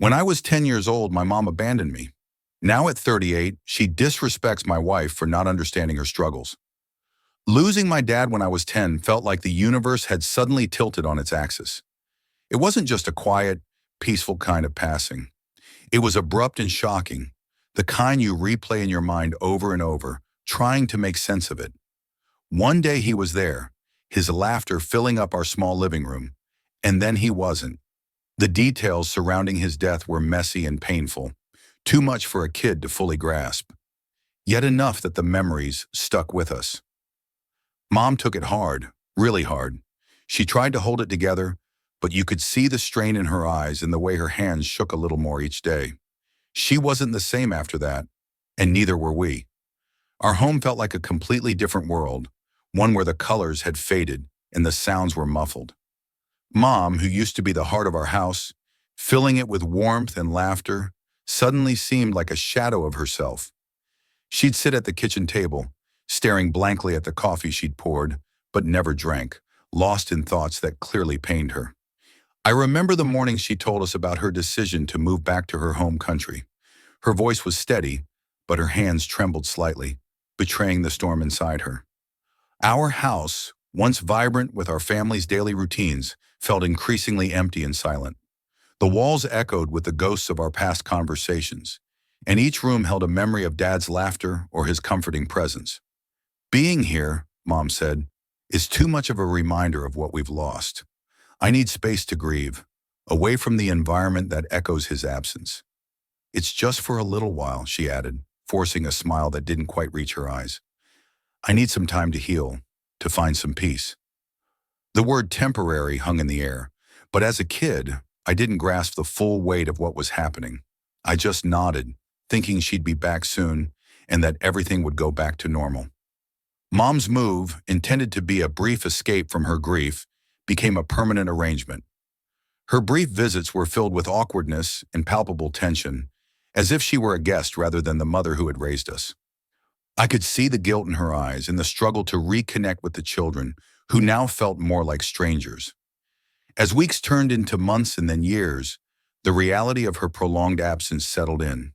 When I was 10 years old, my mom abandoned me. Now at 38, she disrespects my wife for not understanding her struggles. Losing my dad when I was 10 felt like the universe had suddenly tilted on its axis. It wasn't just a quiet, peaceful kind of passing. It was abrupt and shocking, the kind you replay in your mind over and over, trying to make sense of it. One day he was there, his laughter filling up our small living room, and then he wasn't. The details surrounding his death were messy and painful, too much for a kid to fully grasp, yet enough that the memories stuck with us. Mom took it hard, really hard. She tried to hold it together, but you could see the strain in her eyes and the way her hands shook a little more each day. She wasn't the same after that, and neither were we. Our home felt like a completely different world, one where the colors had faded and the sounds were muffled. Mom, who used to be the heart of our house, filling it with warmth and laughter, suddenly seemed like a shadow of herself. She'd sit at the kitchen table, staring blankly at the coffee she'd poured, but never drank, lost in thoughts that clearly pained her. I remember the morning she told us about her decision to move back to her home country. Her voice was steady, but her hands trembled slightly, betraying the storm inside her. Our house, once vibrant with our family's daily routines, felt increasingly empty and silent. The walls echoed with the ghosts of our past conversations, and each room held a memory of Dad's laughter or his comforting presence. Being here, Mom said, is too much of a reminder of what we've lost. I need space to grieve, away from the environment that echoes his absence. It's just for a little while, she added, forcing a smile that didn't quite reach her eyes. I need some time to heal, to find some peace. The word temporary hung in the air, but as a kid, I didn't grasp the full weight of what was happening. I just nodded, thinking she'd be back soon and that everything would go back to normal. Mom's move, intended to be a brief escape from her grief, became a permanent arrangement. Her brief visits were filled with awkwardness and palpable tension, as if she were a guest rather than the mother who had raised us. I could see the guilt in her eyes and the struggle to reconnect with the children, who now felt more like strangers. As weeks turned into months and then years, the reality of her prolonged absence settled in.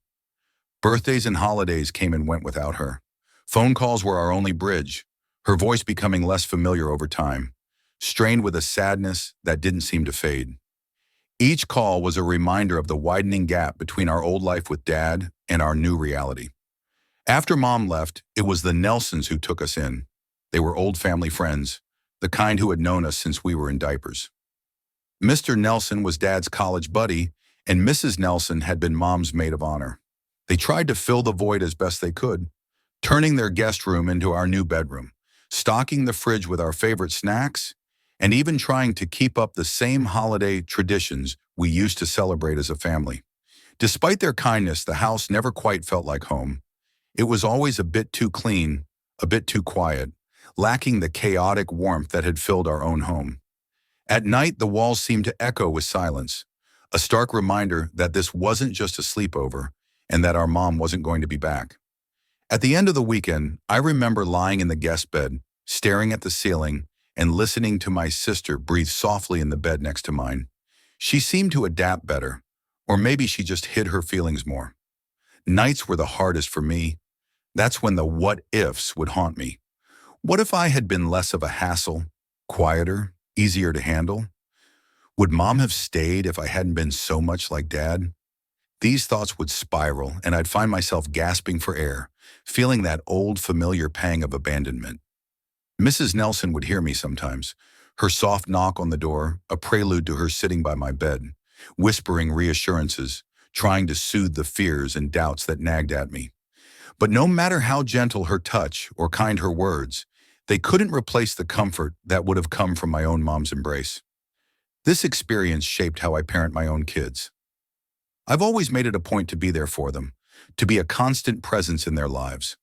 Birthdays and holidays came and went without her. Phone calls were our only bridge, her voice becoming less familiar over time, strained with a sadness that didn't seem to fade. Each call was a reminder of the widening gap between our old life with Dad and our new reality. After Mom left, it was the Nelsons who took us in. They were old family friends, the kind who had known us since we were in diapers. Mr. Nelson was Dad's college buddy, and Mrs. Nelson had been Mom's maid of honor. They tried to fill the void as best they could, turning their guest room into our new bedroom, stocking the fridge with our favorite snacks, and even trying to keep up the same holiday traditions we used to celebrate as a family. Despite their kindness, the house never quite felt like home. It was always a bit too clean, a bit too quiet, lacking the chaotic warmth that had filled our own home. At night, the walls seemed to echo with silence, a stark reminder that this wasn't just a sleepover and that our mom wasn't going to be back. At the end of the weekend, I remember lying in the guest bed, staring at the ceiling, and listening to my sister breathe softly in the bed next to mine. She seemed to adapt better, or maybe she just hid her feelings more. Nights were the hardest for me. That's when the what-ifs would haunt me. What if I had been less of a hassle, quieter, easier to handle? Would Mom have stayed if I hadn't been so much like Dad? These thoughts would spiral, and I'd find myself gasping for air, feeling that old familiar pang of abandonment. Mrs. Nelson would hear me sometimes, her soft knock on the door, a prelude to her sitting by my bed, whispering reassurances, trying to soothe the fears and doubts that nagged at me. But no matter how gentle her touch or kind her words, they couldn't replace the comfort that would have come from my own mom's embrace. This experience shaped how I parent my own kids. I've always made it a point to be there for them, to be a constant presence in their lives.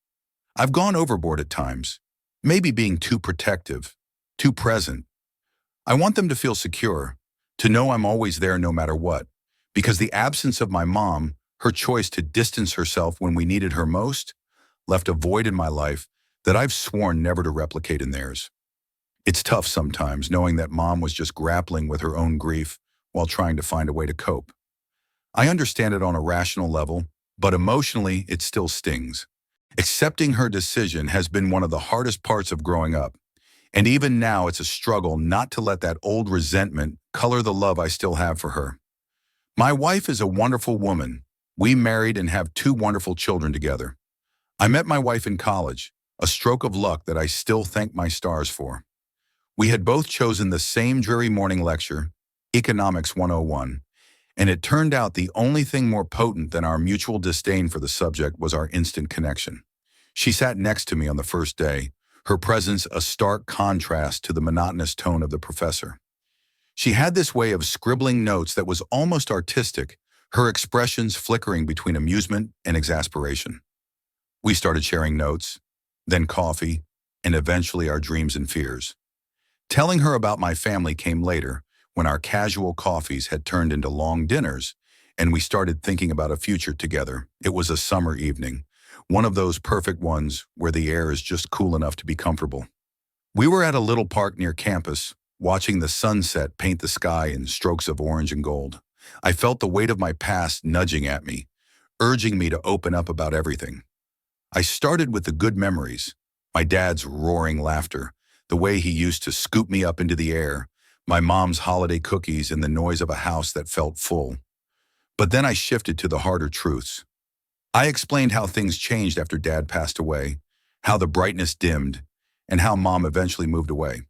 I've gone overboard at times, maybe being too protective, too present. I want them to feel secure, to know I'm always there no matter what, because the absence of my mom, her choice to distance herself when we needed her most, left a void in my life that I've sworn never to replicate in theirs. It's tough sometimes knowing that Mom was just grappling with her own grief while trying to find a way to cope. I understand it on a rational level, but emotionally it still stings. Accepting her decision has been one of the hardest parts of growing up. And even now, it's a struggle not to let that old resentment color the love I still have for her. My wife is a wonderful woman. We married and have two wonderful children together. I met my wife in college, a stroke of luck that I still thank my stars for. We had both chosen the same dreary morning lecture, Economics 101, and it turned out the only thing more potent than our mutual disdain for the subject was our instant connection. She sat next to me on the first day, her presence a stark contrast to the monotonous tone of the professor. She had this way of scribbling notes that was almost artistic, her expressions flickering between amusement and exasperation. We started sharing notes, then coffee, and eventually our dreams and fears. Telling her about my family came later, when our casual coffees had turned into long dinners, and we started thinking about a future together. It was a summer evening, one of those perfect ones where the air is just cool enough to be comfortable. We were at a little park near campus, watching the sunset paint the sky in strokes of orange and gold. I felt the weight of my past nudging at me, urging me to open up about everything. I started with the good memories, my dad's roaring laughter, the way he used to scoop me up into the air, my mom's holiday cookies, and the noise of a house that felt full. But then I shifted to the harder truths. I explained how things changed after Dad passed away, how the brightness dimmed, and how Mom eventually moved away.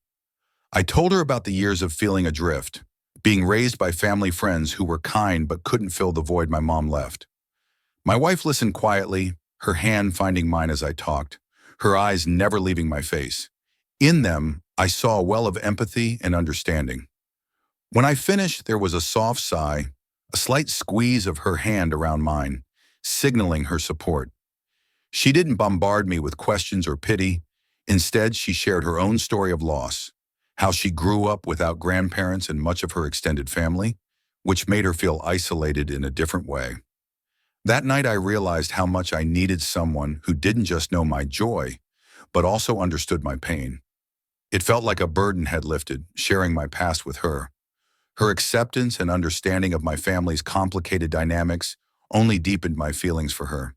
I told her about the years of feeling adrift, being raised by family friends who were kind but couldn't fill the void my mom left. My wife listened quietly, her hand finding mine as I talked, her eyes never leaving my face. In them, I saw a well of empathy and understanding. When I finished, there was a soft sigh, a slight squeeze of her hand around mine, signaling her support. She didn't bombard me with questions or pity. Instead, she shared her own story of loss, how she grew up without grandparents and much of her extended family, which made her feel isolated in a different way. That night, I realized how much I needed someone who didn't just know my joy, but also understood my pain. It felt like a burden had lifted, sharing my past with her. Her acceptance and understanding of my family's complicated dynamics only deepened my feelings for her.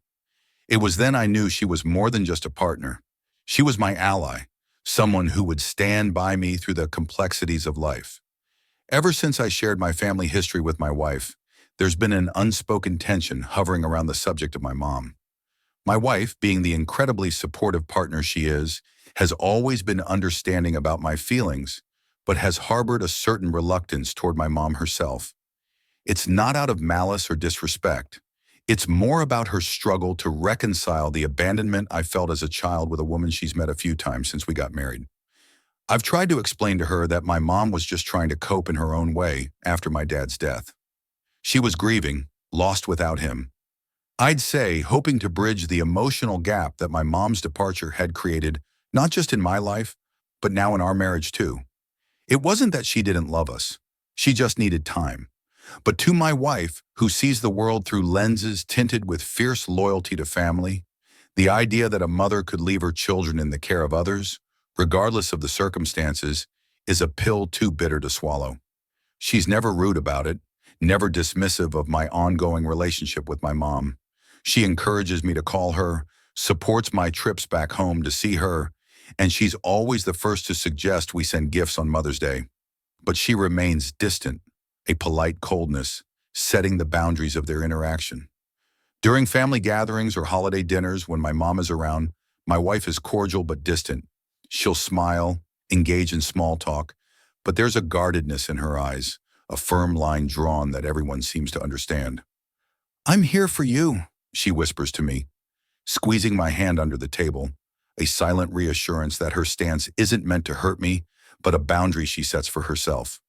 It was then I knew she was more than just a partner. She was my ally, someone who would stand by me through the complexities of life. Ever since I shared my family history with my wife, there's been an unspoken tension hovering around the subject of my mom. My wife, being the incredibly supportive partner she is, has always been understanding about my feelings, but has harbored a certain reluctance toward my mom herself. It's not out of malice or disrespect. It's more about her struggle to reconcile the abandonment I felt as a child with a woman she's met a few times since we got married. I've tried to explain to her that my mom was just trying to cope in her own way after my dad's death. She was grieving, lost without him. I'd say hoping to bridge the emotional gap that my mom's departure had created, not just in my life, but now in our marriage too. It wasn't that she didn't love us. She just needed time. But to my wife, who sees the world through lenses tinted with fierce loyalty to family, the idea that a mother could leave her children in the care of others, regardless of the circumstances, is a pill too bitter to swallow. She's never rude about it, never dismissive of my ongoing relationship with my mom. She encourages me to call her, supports my trips back home to see her, and she's always the first to suggest we send gifts on Mother's Day. But she remains distant, a polite coldness, setting the boundaries of their interaction. During family gatherings or holiday dinners when my mom is around, my wife is cordial but distant. She'll smile, engage in small talk, but there's a guardedness in her eyes, a firm line drawn that everyone seems to understand. "I'm here for you," she whispers to me, squeezing my hand under the table, a silent reassurance that her stance isn't meant to hurt me, but a boundary she sets for herself.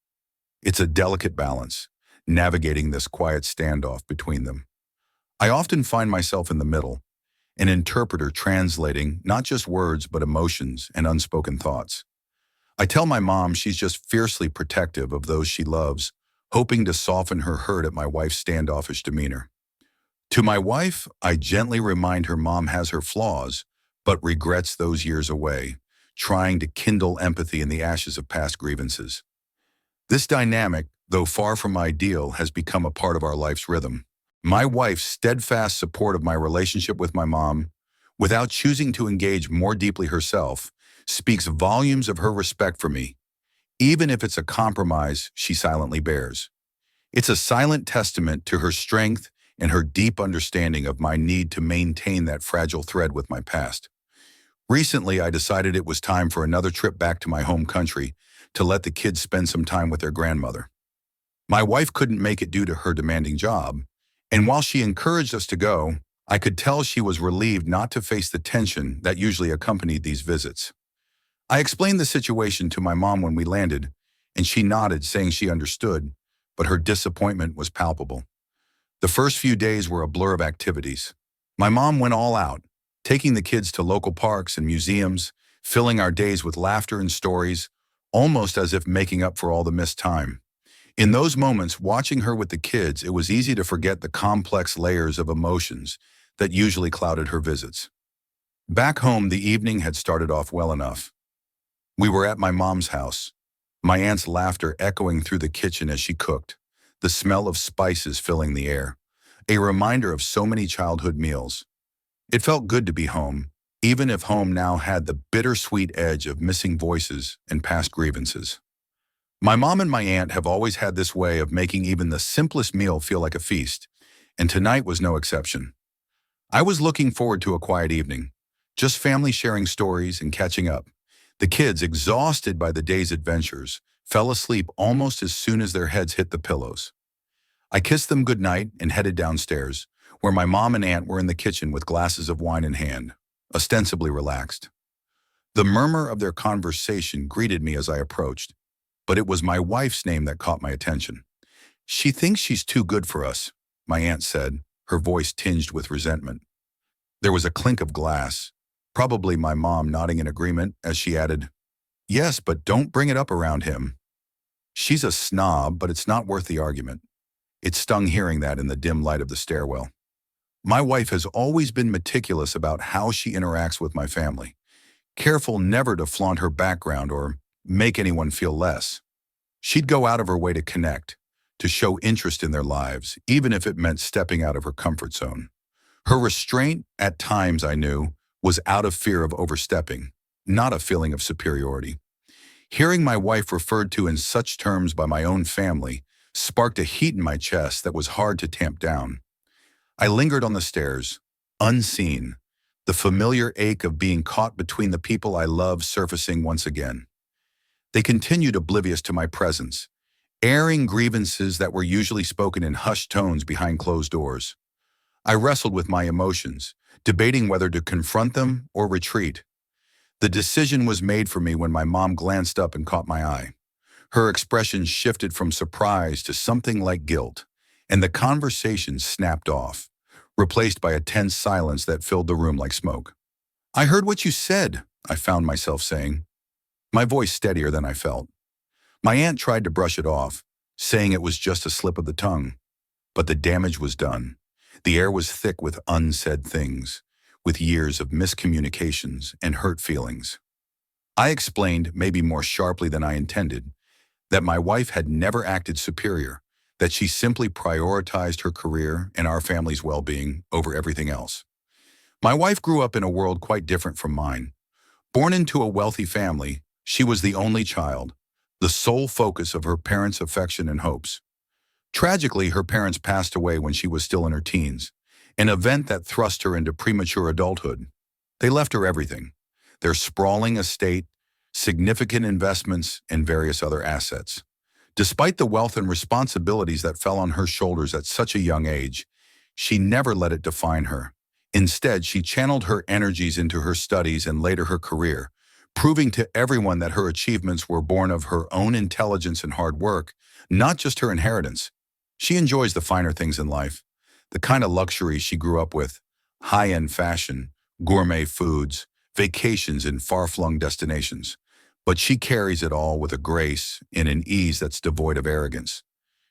It's a delicate balance, navigating this quiet standoff between them. I often find myself in the middle, an interpreter translating not just words but emotions and unspoken thoughts. I tell my mom she's just fiercely protective of those she loves, hoping to soften her hurt at my wife's standoffish demeanor. To my wife, I gently remind her mom has her flaws, but regrets those years away, trying to kindle empathy in the ashes of past grievances. This dynamic, though far from ideal, has become a part of our life's rhythm. My wife's steadfast support of my relationship with my mom, without choosing to engage more deeply herself, speaks volumes of her respect for me, even if it's a compromise she silently bears. It's a silent testament to her strength and her deep understanding of my need to maintain that fragile thread with my past. Recently, I decided it was time for another trip back to my home country to let the kids spend some time with their grandmother. My wife couldn't make it due to her demanding job, and while she encouraged us to go, I could tell she was relieved not to face the tension that usually accompanied these visits. I explained the situation to my mom when we landed, and she nodded, saying she understood, but her disappointment was palpable. The first few days were a blur of activities. My mom went all out, taking the kids to local parks and museums, filling our days with laughter and stories, almost as if making up for all the missed time. In those moments, watching her with the kids, it was easy to forget the complex layers of emotions that usually clouded her visits. Back home, the evening had started off well enough. We were at my mom's house, my aunt's laughter echoing through the kitchen as she cooked, the smell of spices filling the air, a reminder of so many childhood meals. It felt good to be home, even if home now had the bittersweet edge of missing voices and past grievances. My mom and my aunt have always had this way of making even the simplest meal feel like a feast, and tonight was no exception. I was looking forward to a quiet evening, just family sharing stories and catching up. The kids, exhausted by the day's adventures, fell asleep almost as soon as their heads hit the pillows. I kissed them goodnight and headed downstairs, where my mom and aunt were in the kitchen with glasses of wine in hand, ostensibly relaxed. The murmur of their conversation greeted me as I approached, but it was my wife's name that caught my attention. "She thinks she's too good for us," my aunt said, her voice tinged with resentment. There was a clink of glass, probably my mom nodding in agreement as she added, "Yes, but don't bring it up around him. She's a snob, but it's not worth the argument." It stung hearing that in the dim light of the stairwell. My wife has always been meticulous about how she interacts with my family, careful never to flaunt her background or make anyone feel less. She'd go out of her way to connect, to show interest in their lives, even if it meant stepping out of her comfort zone. Her restraint, at times I knew, was out of fear of overstepping, not a feeling of superiority. Hearing my wife referred to in such terms by my own family sparked a heat in my chest that was hard to tamp down. I lingered on the stairs, unseen, the familiar ache of being caught between the people I love surfacing once again. They continued oblivious to my presence, airing grievances that were usually spoken in hushed tones behind closed doors. I wrestled with my emotions, debating whether to confront them or retreat. The decision was made for me when my mom glanced up and caught my eye. Her expression shifted from surprise to something like guilt, and the conversation snapped off, replaced by a tense silence that filled the room like smoke. "I heard what you said," I found myself saying, my voice steadier than I felt. My aunt tried to brush it off, saying it was just a slip of the tongue. But the damage was done. The air was thick with unsaid things, with years of miscommunications and hurt feelings. I explained, maybe more sharply than I intended, that my wife had never acted superior, that she simply prioritized her career and our family's well-being over everything else. My wife grew up in a world quite different from mine. Born into a wealthy family, she was the only child, the sole focus of her parents' affection and hopes. Tragically, her parents passed away when she was still in her teens, an event that thrust her into premature adulthood. They left her everything: their sprawling estate, significant investments, and various other assets. Despite the wealth and responsibilities that fell on her shoulders at such a young age, she never let it define her. Instead, she channeled her energies into her studies and later her career, proving to everyone that her achievements were born of her own intelligence and hard work, not just her inheritance. She enjoys the finer things in life, the kind of luxury she grew up with: high-end fashion, gourmet foods, vacations in far-flung destinations. But she carries it all with a grace and an ease that's devoid of arrogance.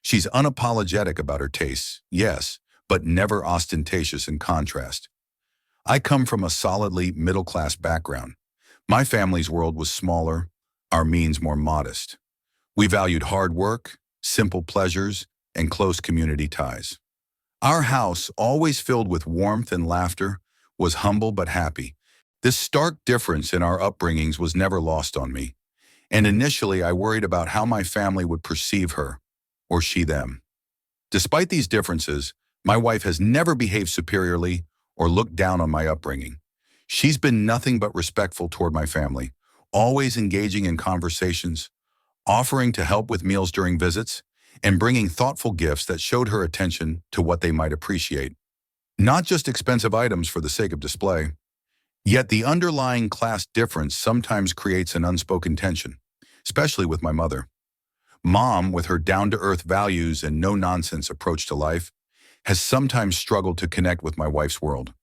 She's unapologetic about her tastes, yes, but never ostentatious in contrast. I come from a solidly middle-class background. My family's world was smaller, our means more modest. We valued hard work, simple pleasures, and close community ties. Our house, always filled with warmth and laughter, was humble but happy. This stark difference in our upbringings was never lost on me, and initially I worried about how my family would perceive her, or she them. Despite these differences, my wife has never behaved superiorly or looked down on my upbringing. She's been nothing but respectful toward my family, always engaging in conversations, offering to help with meals during visits, and bringing thoughtful gifts that showed her attention to what they might appreciate. Not just expensive items for the sake of display. Yet the underlying class difference sometimes creates an unspoken tension, especially with my mother. Mom, with her down-to-earth values and no-nonsense approach to life, has sometimes struggled to connect with my wife's world.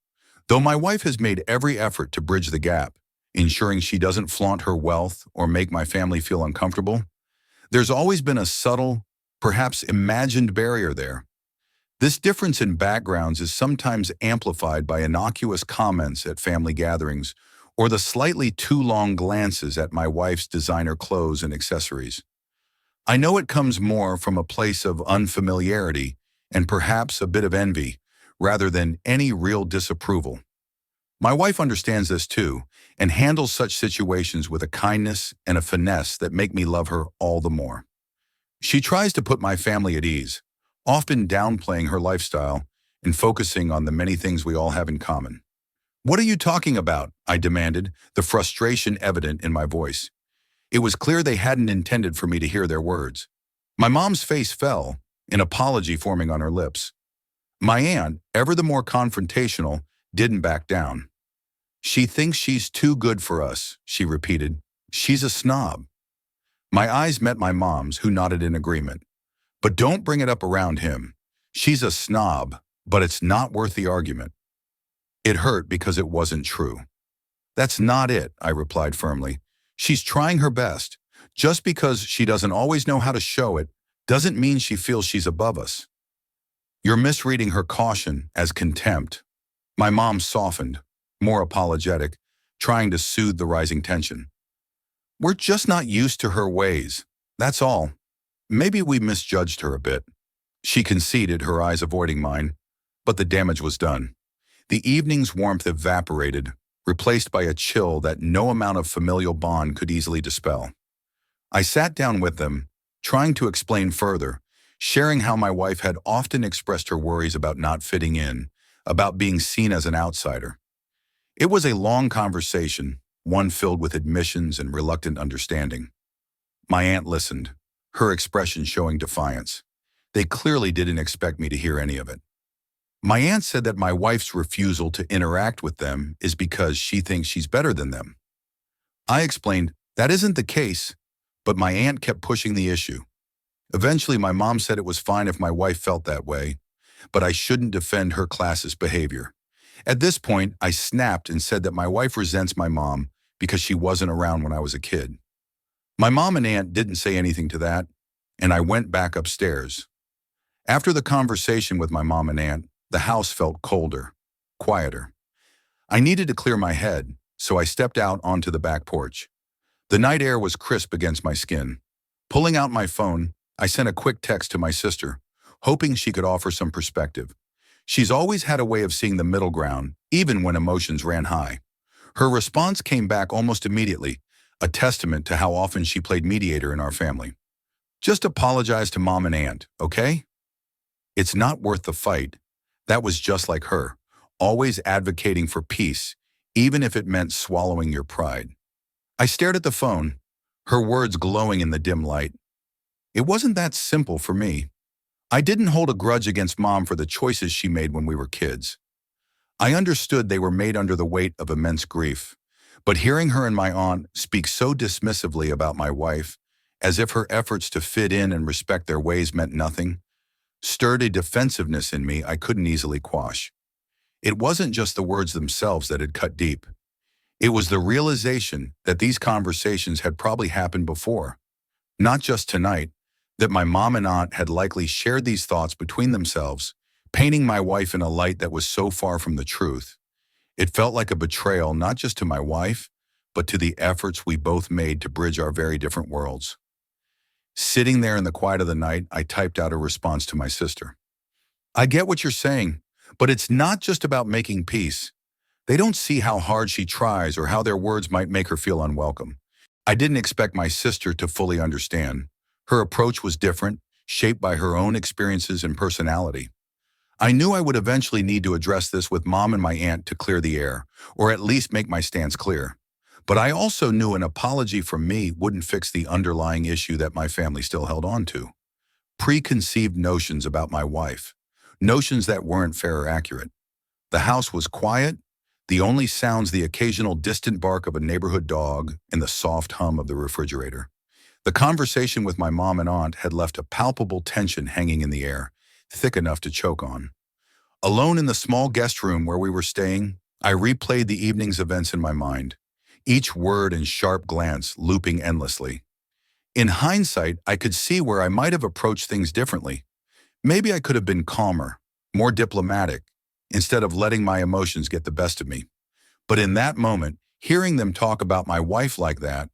Though my wife has made every effort to bridge the gap, ensuring she doesn't flaunt her wealth or make my family feel uncomfortable, there's always been a subtle, perhaps imagined barrier there. This difference in backgrounds is sometimes amplified by innocuous comments at family gatherings or the slightly too long glances at my wife's designer clothes and accessories. I know it comes more from a place of unfamiliarity and perhaps a bit of envy, rather than any real disapproval. My wife understands this too, and handles such situations with a kindness and a finesse that make me love her all the more. She tries to put my family at ease, often downplaying her lifestyle and focusing on the many things we all have in common. "What are you talking about?" I demanded, the frustration evident in my voice. It was clear they hadn't intended for me to hear their words. My mom's face fell, an apology forming on her lips. My aunt, ever the more confrontational, didn't back down. "She thinks she's too good for us," she repeated. "She's a snob." My eyes met my mom's, who nodded in agreement. "But don't bring it up around him. She's a snob, but it's not worth the argument." It hurt because it wasn't true. "That's not it," I replied firmly. "She's trying her best. Just because she doesn't always know how to show it doesn't mean she feels she's above us." "You're misreading her caution as contempt." My mom softened, more apologetic, trying to soothe the rising tension. "We're just not used to her ways. That's all. Maybe we misjudged her a bit." She conceded, her eyes avoiding mine, but the damage was done. The evening's warmth evaporated, replaced by a chill that no amount of familial bond could easily dispel. I sat down with them, trying to explain further, sharing how my wife had often expressed her worries about not fitting in, about being seen as an outsider. It was a long conversation, one filled with admissions and reluctant understanding. My aunt listened, her expression showing defiance. They clearly didn't expect me to hear any of it. My aunt said that my wife's refusal to interact with them is because she thinks she's better than them. I explained that isn't the case, but my aunt kept pushing the issue. Eventually, my mom said it was fine if my wife felt that way, but I shouldn't defend her classist behavior. At this point, I snapped and said that my wife resents my mom because she wasn't around when I was a kid. My mom and aunt didn't say anything to that, and I went back upstairs. After the conversation with my mom and aunt, the house felt colder, quieter. I needed to clear my head, so I stepped out onto the back porch. The night air was crisp against my skin. Pulling out my phone, I sent a quick text to my sister, hoping she could offer some perspective. She's always had a way of seeing the middle ground, even when emotions ran high. Her response came back almost immediately, a testament to how often she played mediator in our family. "Just apologize to mom and aunt, okay? It's not worth the fight." That was just like her, always advocating for peace, even if it meant swallowing your pride. I stared at the phone, her words glowing in the dim light. It wasn't that simple for me. I didn't hold a grudge against mom for the choices she made when we were kids. I understood they were made under the weight of immense grief, but hearing her and my aunt speak so dismissively about my wife, as if her efforts to fit in and respect their ways meant nothing, stirred a defensiveness in me I couldn't easily quash. It wasn't just the words themselves that had cut deep. It was the realization that these conversations had probably happened before, not just tonight, that my mom and aunt had likely shared these thoughts between themselves, painting my wife in a light that was so far from the truth. It felt like a betrayal not just to my wife, but to the efforts we both made to bridge our very different worlds. Sitting there in the quiet of the night, I typed out a response to my sister. I get what you're saying, but it's not just about making peace. They don't see how hard she tries or how their words might make her feel unwelcome. I didn't expect my sister to fully understand. Her approach was different, shaped by her own experiences and personality. I knew I would eventually need to address this with mom and my aunt to clear the air, or at least make my stance clear. But I also knew an apology from me wouldn't fix the underlying issue that my family still held on to. Preconceived notions about my wife. Notions that weren't fair or accurate. The house was quiet, the only sounds the occasional distant bark of a neighborhood dog and the soft hum of the refrigerator. The conversation with my mom and aunt had left a palpable tension hanging in the air, thick enough to choke on. Alone in the small guest room where we were staying, I replayed the evening's events in my mind, each word and sharp glance looping endlessly. In hindsight, I could see where I might have approached things differently. Maybe I could have been calmer, more diplomatic, instead of letting my emotions get the best of me. But in that moment, hearing them talk about my wife like that,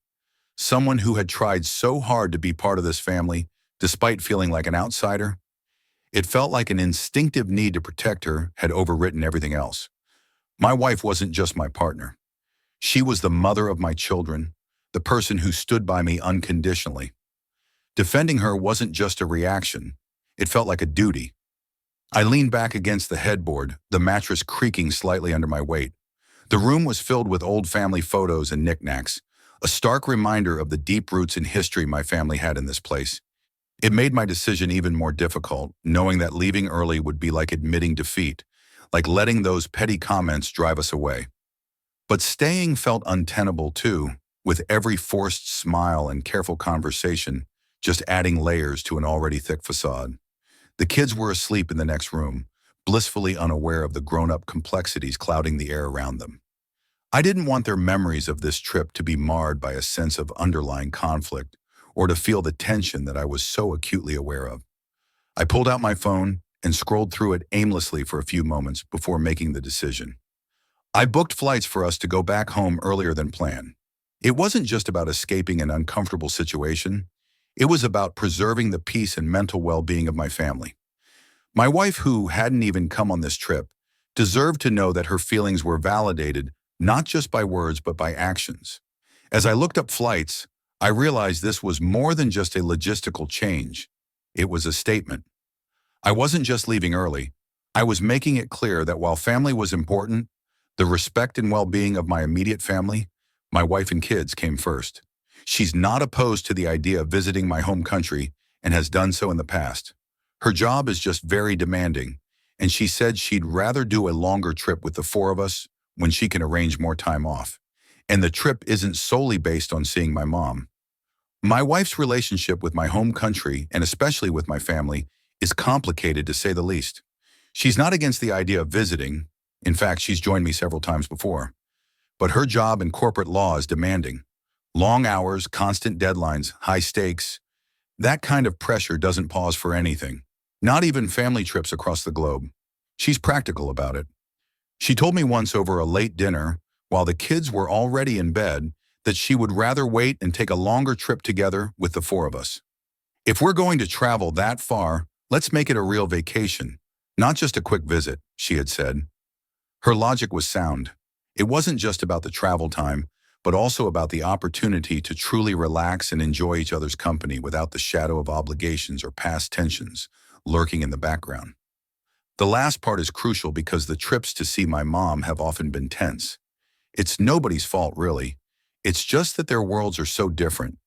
someone who had tried so hard to be part of this family, despite feeling like an outsider, it felt like an instinctive need to protect her had overwritten everything else. My wife wasn't just my partner. She was the mother of my children, the person who stood by me unconditionally. Defending her wasn't just a reaction. It felt like a duty. I leaned back against the headboard, the mattress creaking slightly under my weight. The room was filled with old family photos and knickknacks, a stark reminder of the deep roots and history my family had in this place. It made my decision even more difficult, knowing that leaving early would be like admitting defeat, like letting those petty comments drive us away. But staying felt untenable too, with every forced smile and careful conversation just adding layers to an already thick facade. The kids were asleep in the next room, blissfully unaware of the grown-up complexities clouding the air around them. I didn't want their memories of this trip to be marred by a sense of underlying conflict or to feel the tension that I was so acutely aware of. I pulled out my phone and scrolled through it aimlessly for a few moments before making the decision. I booked flights for us to go back home earlier than planned. It wasn't just about escaping an uncomfortable situation. It was about preserving the peace and mental well-being of my family. My wife, who hadn't even come on this trip, deserved to know that her feelings were validated not just by words but by actions. As I looked up flights, I realized this was more than just a logistical change. It was a statement. I wasn't just leaving early. I was making it clear that while family was important, the respect and well-being of my immediate family, my wife and kids, came first. She's not opposed to the idea of visiting my home country and has done so in the past. Her job is just very demanding, and she said she'd rather do a longer trip with the four of us when she can arrange more time off. And the trip isn't solely based on seeing my mom. My wife's relationship with my home country, and especially with my family, is complicated to say the least. She's not against the idea of visiting. In fact, she's joined me several times before. But her job in corporate law is demanding. Long hours, constant deadlines, high stakes. That kind of pressure doesn't pause for anything. Not even family trips across the globe. She's practical about it. She told me once over a late dinner, while the kids were already in bed, that she would rather wait and take a longer trip together with the four of us. If we're going to travel that far, let's make it a real vacation, not just a quick visit, she had said. Her logic was sound. It wasn't just about the travel time, but also about the opportunity to truly relax and enjoy each other's company without the shadow of obligations or past tensions lurking in the background. The last part is crucial because the trips to see my mom have often been tense. It's nobody's fault, really. It's just that their worlds are so different,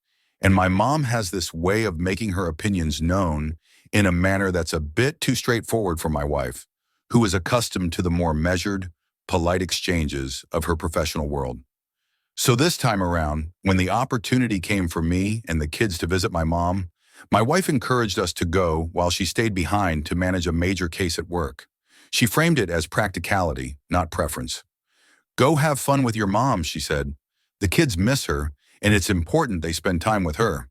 and my mom has this way of making her opinions known in a manner that's a bit too straightforward for my wife, who is accustomed to the more measured, polite exchanges of her professional world. So this time around, when the opportunity came for me and the kids to visit my wife encouraged us to go while she stayed behind to manage a major case at work. She framed it as practicality, not preference. "Go have fun with your mom," she said. "The kids miss her, and it's important they spend time with her."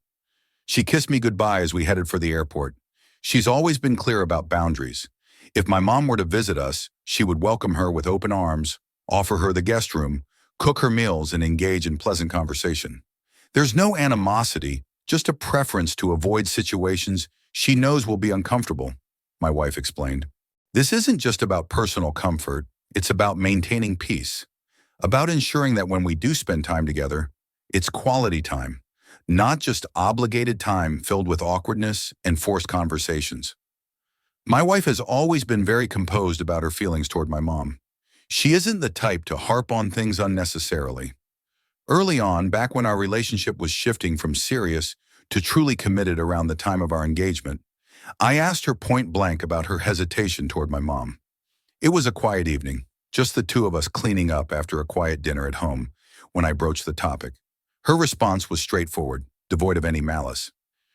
She kissed me goodbye as we headed for the airport. She's always been clear about boundaries. If my mom were to visit us, she would welcome her with open arms, offer her the guest room, cook her meals, and engage in pleasant conversation. There's no animosity, just a preference to avoid situations she knows will be uncomfortable, my wife explained. This isn't just about personal comfort, it's about maintaining peace, about ensuring that when we do spend time together, it's quality time, not just obligated time filled with awkwardness and forced conversations. My wife has always been very composed about her feelings toward my mom. She isn't the type to harp on things unnecessarily. Early on, back when our relationship was shifting from serious to truly committed around the time of our engagement, I asked her point blank about her hesitation toward my mom. It was a quiet evening, just the two of us cleaning up after a quiet dinner at home when I broached the topic. Her response was straightforward, devoid of any malice.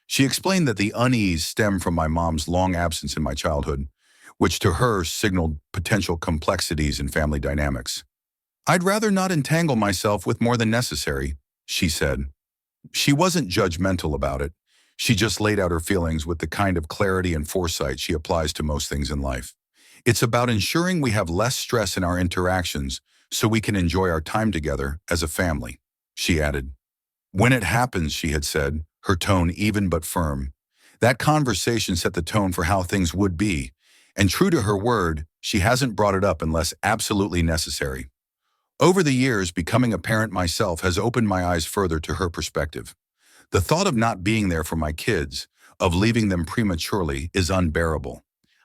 She explained that the unease stemmed from my mom's long absence in my childhood, which to her signaled potential complexities in family dynamics. "I'd rather not entangle myself with more than necessary," she said. She wasn't judgmental about it. She just laid out her feelings with the kind of clarity and foresight she applies to most things in life. "It's about ensuring we have less stress in our interactions so we can enjoy our time together as a family," she added. "When it happens," she had said, her tone even but firm. That conversation set the tone for how things would be, and true to her word, she hasn't brought it up unless absolutely necessary. Over the years, becoming a parent myself has opened my eyes further to her perspective. The thought of not being there for my kids, of leaving them prematurely, is unbearable.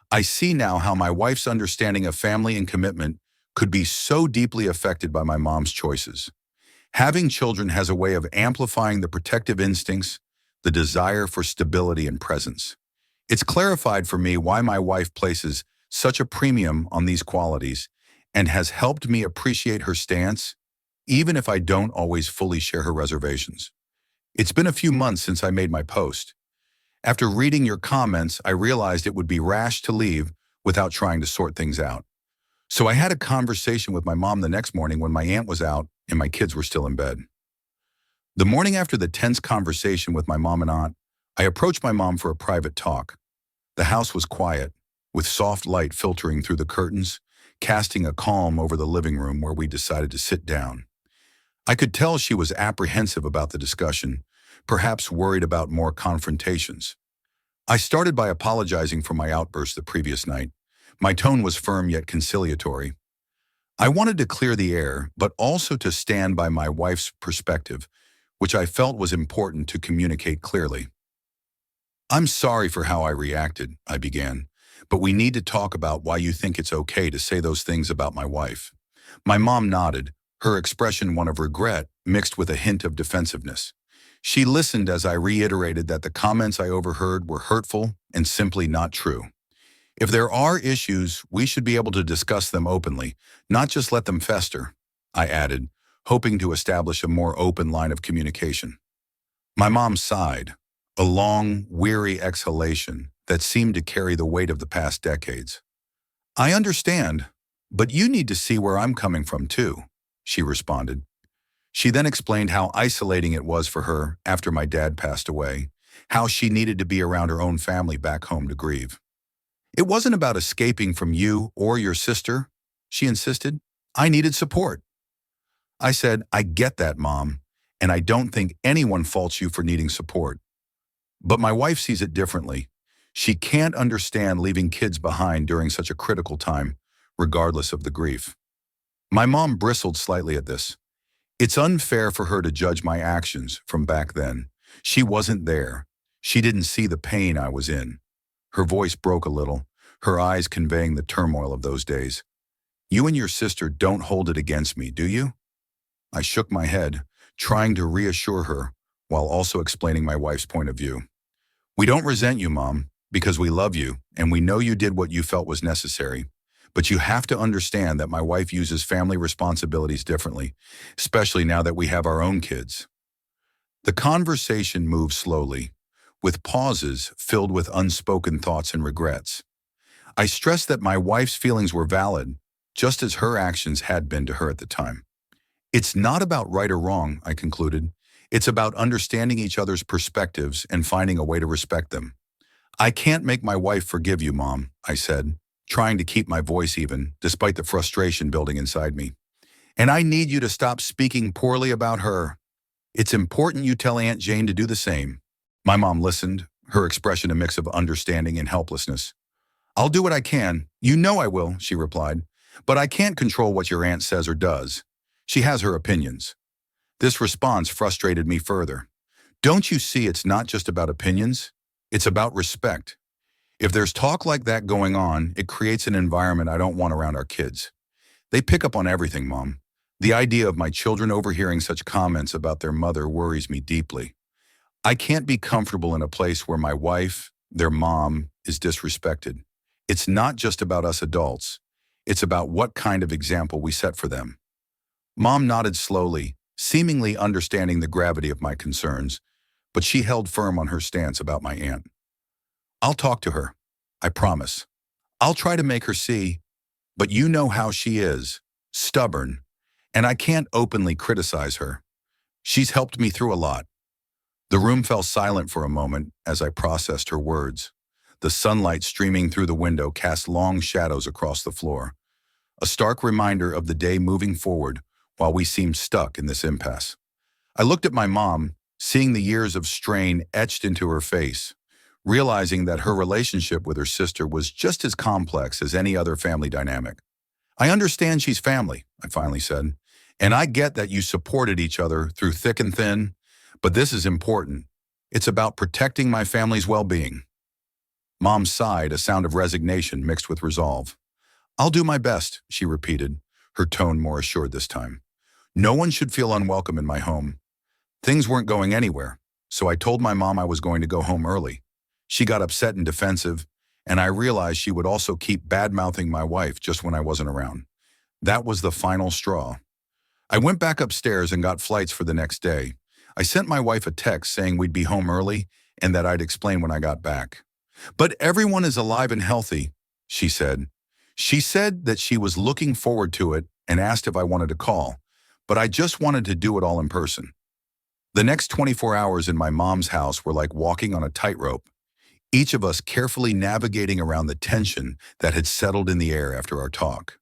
I see now how my wife's understanding of family and commitment could be so deeply affected by my mom's choices. Having children has a way of amplifying the protective instincts, the desire for stability and presence. It's clarified for me why my wife places such a premium on these qualities and has helped me appreciate her stance, even if I don't always fully share her reservations. It's been a few months since I made my post. After reading your comments, I realized it would be rash to leave without trying to sort things out. So I had a conversation with my mom the next morning when my aunt was out and my kids were still in bed. The morning after the tense conversation with my mom and aunt, I approached my mom for a private talk. The house was quiet, with soft light filtering through the curtains, casting a calm over the living room where we decided to sit down. I could tell she was apprehensive about the discussion, perhaps worried about more confrontations. I started by apologizing for my outburst the previous night. My tone was firm yet conciliatory. I wanted to clear the air, but also to stand by my wife's perspective, which I felt was important to communicate clearly. "I'm sorry for how I reacted," I began, "but we need to talk about why you think it's okay to say those things about my wife." My mom nodded, her expression one of regret mixed with a hint of defensiveness. She listened as I reiterated that the comments I overheard were hurtful and simply not true. "If there are issues, we should be able to discuss them openly, not just let them fester," I added, hoping to establish a more open line of communication. My mom sighed, a long, weary exhalation that seemed to carry the weight of the past decades. "I understand, but you need to see where I'm coming from too," she responded. She then explained how isolating it was for her after my dad passed away, how she needed to be around her own family back home to grieve. "It wasn't about escaping from you or your sister," she insisted. "I needed support." I said, "I get that, Mom, and I don't think anyone faults you for needing support. But my wife sees it differently. She can't understand leaving kids behind during such a critical time, regardless of the grief." My mom bristled slightly at this. "It's unfair for her to judge my actions from back then. She wasn't there. She didn't see the pain I was in." Her voice broke a little, her eyes conveying the turmoil of those days. "You and your sister don't hold it against me, do you?" I shook my head, trying to reassure her, while also explaining my wife's point of view. "We don't resent you, Mom, because we love you, and we know you did what you felt was necessary. But you have to understand that my wife uses family responsibilities differently, especially now that we have our own kids." The conversation moved slowly, with pauses filled with unspoken thoughts and regrets. I stressed that my wife's feelings were valid, just as her actions had been to her at the time. "It's not about right or wrong," I concluded. "It's about understanding each other's perspectives and finding a way to respect them." "I can't make my wife forgive you, Mom," I said, trying to keep my voice even, despite the frustration building inside me. "And I need you to stop speaking poorly about her. It's important you tell Aunt Jane to do the same." My mom listened, her expression a mix of understanding and helplessness. I'll do what I can. You know I will, she replied. But I can't control what your aunt says or does. She has her opinions. This response frustrated me further. Don't you see it's not just about opinions? It's about respect. If there's talk like that going on, it creates an environment I don't want around our kids. They pick up on everything, Mom. The idea of my children overhearing such comments about their mother worries me deeply. I can't be comfortable in a place where my wife, their mom, is disrespected. It's not just about us adults. It's about what kind of example we set for them. Mom nodded slowly, seemingly understanding the gravity of my concerns, but she held firm on her stance about my aunt. I'll talk to her. I promise. I'll try to make her see, but you know how she is, stubborn, and I can't openly criticize her. She's helped me through a lot. The room fell silent for a moment as I processed her words. The sunlight streaming through the window cast long shadows across the floor, a stark reminder of the day moving forward while we seemed stuck in this impasse. I looked at my mom, seeing the years of strain etched into her face, realizing that her relationship with her sister was just as complex as any other family dynamic. I understand she's family, I finally said, and I get that you supported each other through thick and thin, but this is important. It's about protecting my family's well-being. Mom sighed, a sound of resignation mixed with resolve. I'll do my best, she repeated, her tone more assured this time. No one should feel unwelcome in my home. Things weren't going anywhere, so I told my mom I was going to go home early. She got upset and defensive, and I realized she would also keep bad-mouthing my wife just when I wasn't around. That was the final straw. I went back upstairs and got flights for the next day. I sent my wife a text saying we'd be home early and that I'd explain when I got back. But everyone is alive and healthy, she said. She said that she was looking forward to it and asked if I wanted to call, but I just wanted to do it all in person. The next 24 hours in my mom's house were like walking on a tightrope, each of us carefully navigating around the tension that had settled in the air after our talk.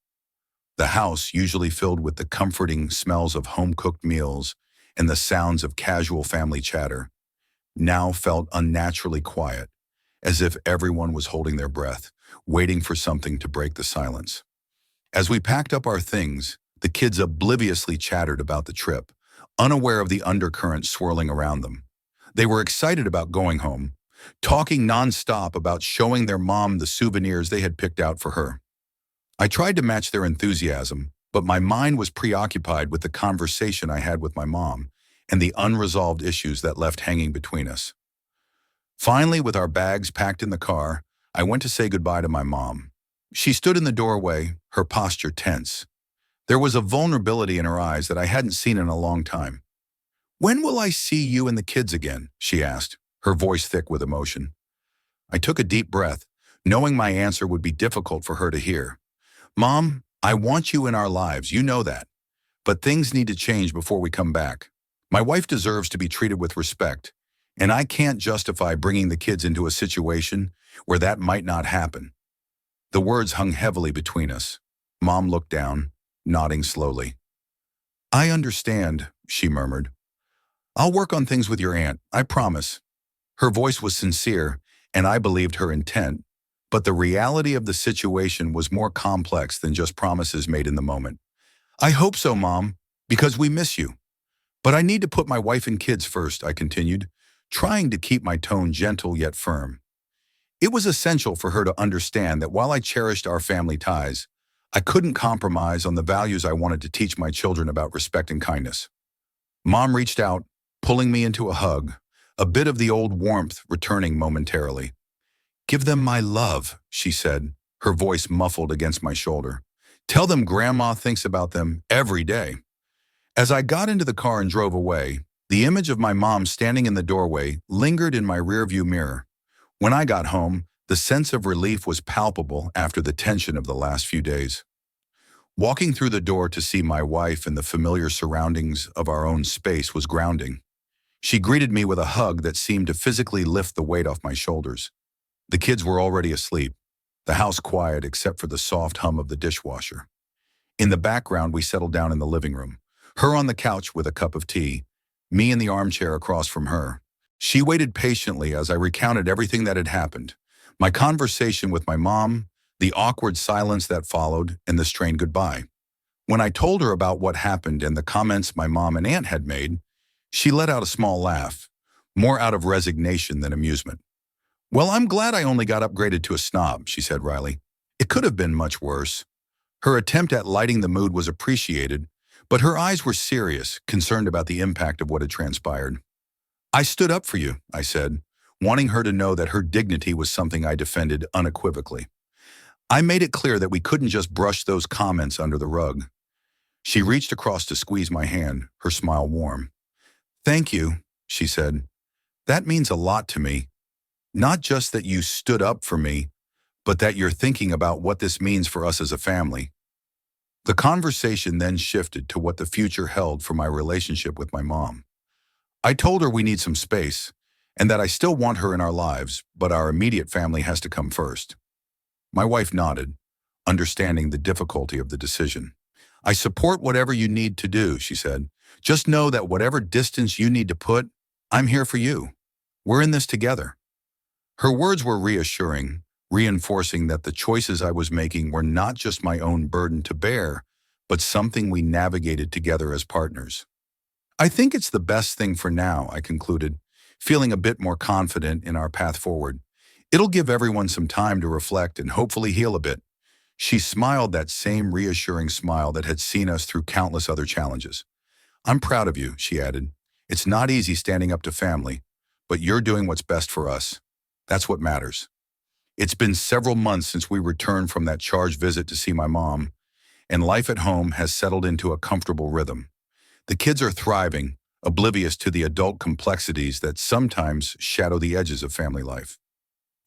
The house, usually filled with the comforting smells of home-cooked meals and the sounds of casual family chatter, now felt unnaturally quiet, as if everyone was holding their breath, waiting for something to break the silence. As we packed up our things, the kids obliviously chattered about the trip, unaware of the undercurrent swirling around them. They were excited about going home, talking nonstop about showing their mom the souvenirs they had picked out for her. I tried to match their enthusiasm, but my mind was preoccupied with the conversation I had with my mom and the unresolved issues that left hanging between us. Finally, with our bags packed in the car, I went to say goodbye to my mom. She stood in the doorway, her posture tense. There was a vulnerability in her eyes that I hadn't seen in a long time. "When will I see you and the kids again?" she asked, her voice thick with emotion. I took a deep breath, knowing my answer would be difficult for her to hear. "Mom, I want you in our lives, you know that. But things need to change before we come back. My wife deserves to be treated with respect, and I can't justify bringing the kids into a situation where that might not happen." The words hung heavily between us. Mom looked down, nodding slowly. "I understand," she murmured. "I'll work on things with your aunt, I promise." Her voice was sincere, and I believed her intent, but the reality of the situation was more complex than just promises made in the moment. "I hope so, Mom, because we miss you. But I need to put my wife and kids first," I continued, trying to keep my tone gentle yet firm. It was essential for her to understand that while I cherished our family ties, I couldn't compromise on the values I wanted to teach my children about respect and kindness. Mom reached out, pulling me into a hug, a bit of the old warmth returning momentarily. "Give them my love," she said, her voice muffled against my shoulder. "Tell them Grandma thinks about them every day." As I got into the car and drove away, the image of my mom standing in the doorway lingered in my rearview mirror. When I got home, the sense of relief was palpable after the tension of the last few days. Walking through the door to see my wife in the familiar surroundings of our own space was grounding. She greeted me with a hug that seemed to physically lift the weight off my shoulders. The kids were already asleep, the house quiet except for the soft hum of the dishwasher. In the background, we settled down in the living room, her on the couch with a cup of tea, me in the armchair across from her. She waited patiently as I recounted everything that had happened, My conversation with my mom, the awkward silence that followed, and the strained goodbye. When I told her about what happened and the comments my mom and aunt had made, she let out a small laugh, more out of resignation than amusement. "Well, I'm glad I only got upgraded to a snob," she said wryly. "It could have been much worse." Her attempt at lighting the mood was appreciated, but her eyes were serious, concerned about the impact of what had transpired. "I stood up for you," I said, wanting her to know that her dignity was something I defended unequivocally. I made it clear that we couldn't just brush those comments under the rug. She reached across to squeeze my hand, her smile warm. "Thank you," she said. "That means a lot to me. Not just that you stood up for me, but that you're thinking about what this means for us as a family." The conversation then shifted to what the future held for my relationship with my mom. I told her we need some space, and that I still want her in our lives, but our immediate family has to come first. My wife nodded, understanding the difficulty of the decision. "I support whatever you need to do," she said. "Just know that whatever distance you need to put, I'm here for you. We're in this together." Her words were reassuring, reinforcing that the choices I was making were not just my own burden to bear, but something we navigated together as partners. "I think it's the best thing for now," I concluded, feeling a bit more confident in our path forward. "It'll give everyone some time to reflect and hopefully heal a bit." She smiled that same reassuring smile that had seen us through countless other challenges. "I'm proud of you," she added. "It's not easy standing up to family, but you're doing what's best for us. That's what matters." It's been several months since we returned from that charged visit to see my mom, and life at home has settled into a comfortable rhythm. The kids are thriving, oblivious to the adult complexities that sometimes shadow the edges of family life.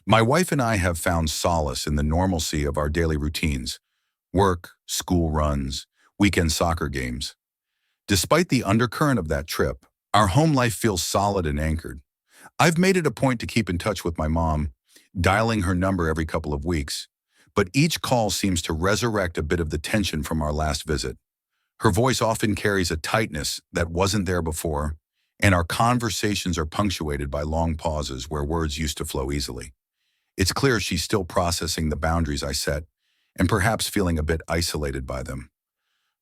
My wife and I have found solace in the normalcy of our daily routines: work, school runs, weekend soccer games. Despite the undercurrent of that trip, our home life feels solid and anchored. I've made it a point to keep in touch with my mom, dialing her number every couple of weeks, but each call seems to resurrect a bit of the tension from our last visit. Her voice often carries a tightness that wasn't there before, and our conversations are punctuated by long pauses where words used to flow easily. It's clear she's still processing the boundaries I set, and perhaps feeling a bit isolated by them.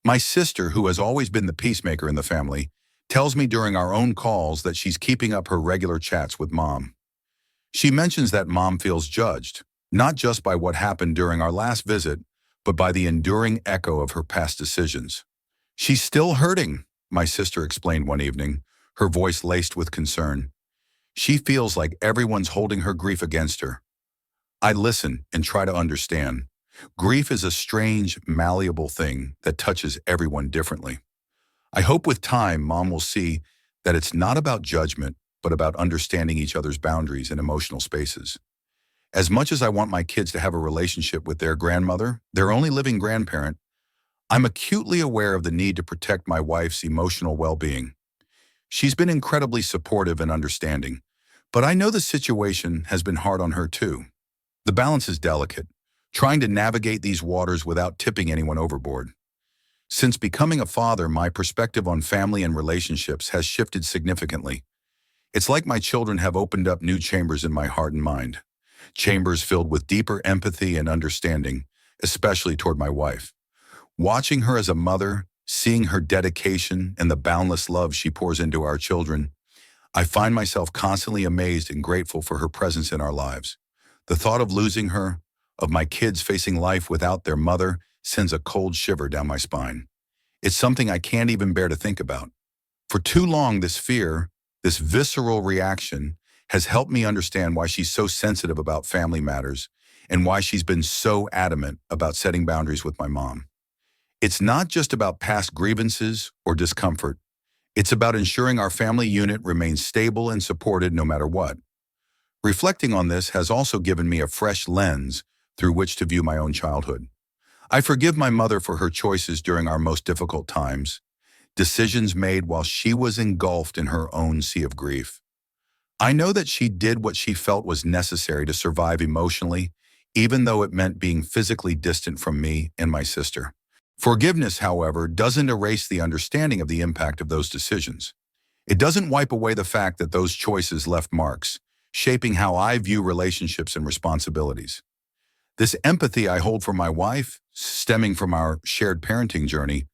My sister, who has always been the peacemaker in the family, tells me during our own calls that she's keeping up her regular chats with Mom. She mentions that Mom feels judged, not just by what happened during our last visit, but by the enduring echo of her past decisions. "She's still hurting," my sister explained one evening, her voice laced with concern. "She feels like everyone's holding her grief against her." I listen and try to understand. Grief is a strange, malleable thing that touches everyone differently. I hope with time, Mom will see that it's not about judgment, but about understanding each other's boundaries and emotional spaces. As much as I want my kids to have a relationship with their grandmother, their only living grandparent, I'm acutely aware of the need to protect my wife's emotional well-being. She's been incredibly supportive and understanding, but I know the situation has been hard on her too. The balance is delicate, trying to navigate these waters without tipping anyone overboard. Since becoming a father, my perspective on family and relationships has shifted significantly. It's like my children have opened up new chambers in my heart and mind, chambers filled with deeper empathy and understanding, especially toward my wife. Watching her as a mother, seeing her dedication and the boundless love she pours into our children, I find myself constantly amazed and grateful for her presence in our lives. The thought of losing her, of my kids facing life without their mother, sends a cold shiver down my spine. It's something I can't even bear to think about. For too long, this fear, this visceral reaction, has helped me understand why she's so sensitive about family matters and why she's been so adamant about setting boundaries with my mom. It's not just about past grievances or discomfort. It's about ensuring our family unit remains stable and supported no matter what. Reflecting on this has also given me a fresh lens through which to view my own childhood. I forgive my mother for her choices during our most difficult times, decisions made while she was engulfed in her own sea of grief. I know that she did what she felt was necessary to survive emotionally, even though it meant being physically distant from me and my sister. Forgiveness, however, doesn't erase the understanding of the impact of those decisions. It doesn't wipe away the fact that those choices left marks, shaping how I view relationships and responsibilities. This empathy I hold for my wife, stemming from our shared parenting journey,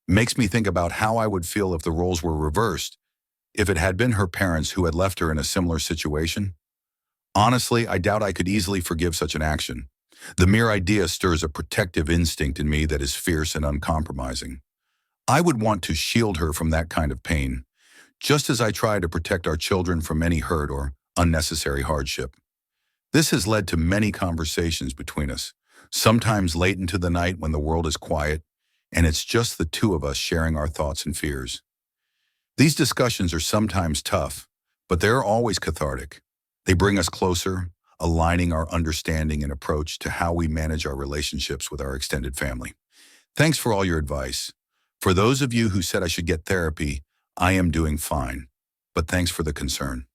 makes me think about how I would feel if the roles were reversed, if it had been her parents who had left her in a similar situation. Honestly, I doubt I could easily forgive such an action. The mere idea stirs a protective instinct in me that is fierce and uncompromising. I would want to shield her from that kind of pain, just as I try to protect our children from any hurt or unnecessary hardship. This has led to many conversations between us, sometimes late into the night when the world is quiet, and it's just the two of us sharing our thoughts and fears. These discussions are sometimes tough, but they're always cathartic. They bring us closer, aligning our understanding and approach to how we manage our relationships with our extended family. Thanks for all your advice. For those of you who said I should get therapy, I am doing fine, but thanks for the concern.